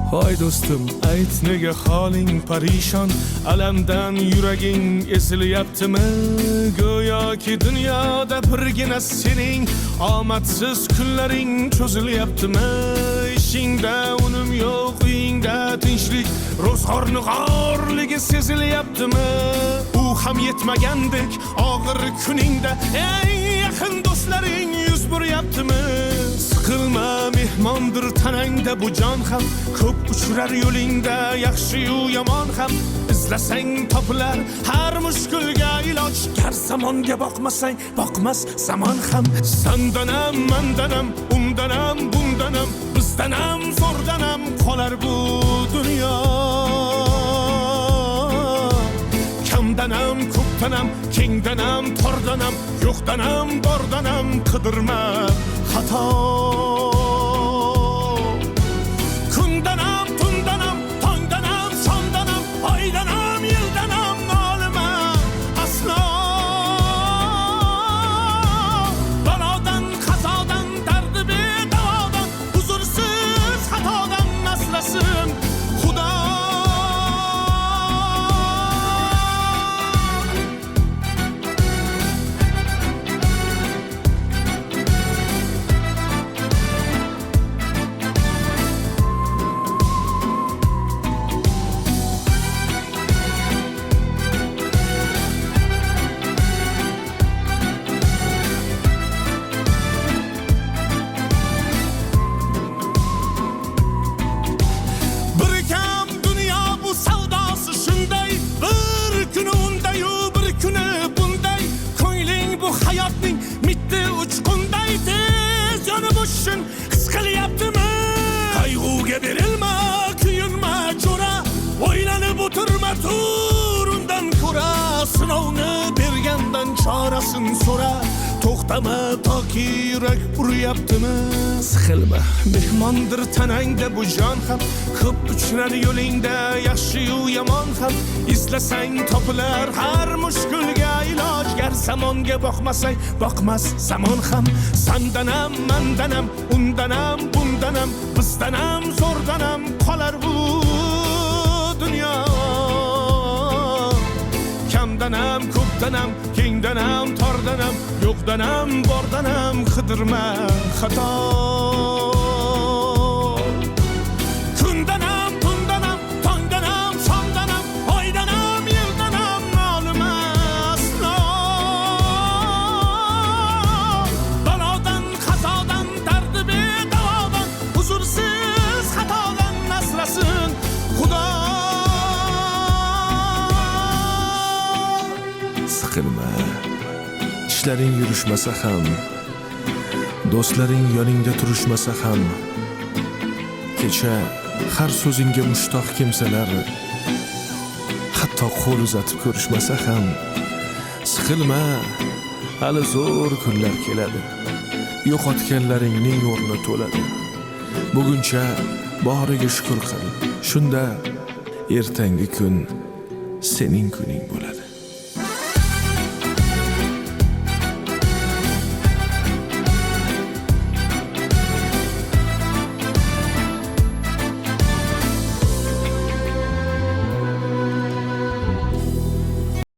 Hoy do'stim, ayt nega holing parishon, alamdan yuraging ezilyaptimi? Go'yoki dunyoda birgina sening omadsiz kunlaring cho'zilyaptimi? Ishingda unum yo'q, uyingda tinchlik, ro'zg'orning g'orligi sezilyaptimi? U ham yetmagandek og'ir kuningda eng yaqin do'stlaring yuz buryaptimi? Siqilma, mehmondir tanangda bu jon ham, ko'p uchrar yo'lingda yaxshi-yu yomon ham. Izlasang topilar har mushkulga iloj, gar zamonga boqmasang boqmas zamon ham. Sandanam, mandanam, undanam, bundanam, bizdanam, zo'rdanam qolar bu dunyo. Kamdanam, ko'pdanam, kengdanam, tordanam, yo'qdanam, bordanam qidirma xato. Kundanam, tundanam, tongdanam, sondanam, oydanam, yildanam nolima aslo. Balodan, qazodan, dardi bedavodan, huzursiz xatodan asrasin Xudo. Qayg'uga berilma, kuyinma jo'ra, o'ylanib o'tirma, turundan ko'ra, sinovni bergandan chorasin so'ra. To'xtama toki yurak uryaptimi? Siqilma, mehmondir tanangda bu jon ham, ko'p uchrar yo'lingda yaxshi-yu yomon ham. Izlasang topilar har mushkulga iloj, gar zamonga boqmasang boqmas zamon ham. Sandanam, mandanam, undanam, bundanam, bizdanam, zo'rdanam qolar bu dunyo. Kamdanam, ko'pdanam, kengdanam, tordanam, yo'qdanam, bordanam qidirma xato. Kundanam, tundanam, tongdanam, sondanam, oydanam, yildanam nolima aslo. Balodan, qazodan, dardi bedavodan, huzursiz xatodan asrasin Xudo. Siqilma, ishlaring yurishmasa ham, do'stlaring yoningda turishmasa ham, kecha har so'zingga mushtoq kimsalar hatto qo'l uzatib ko'rishmasa ham, siqilma, hali zo'r kunlar keladi, yo'qotganlaringning o'rni to'ladi. Buguncha boriga shukr qil, shunda ertangi kun sening kuning bo'ladi.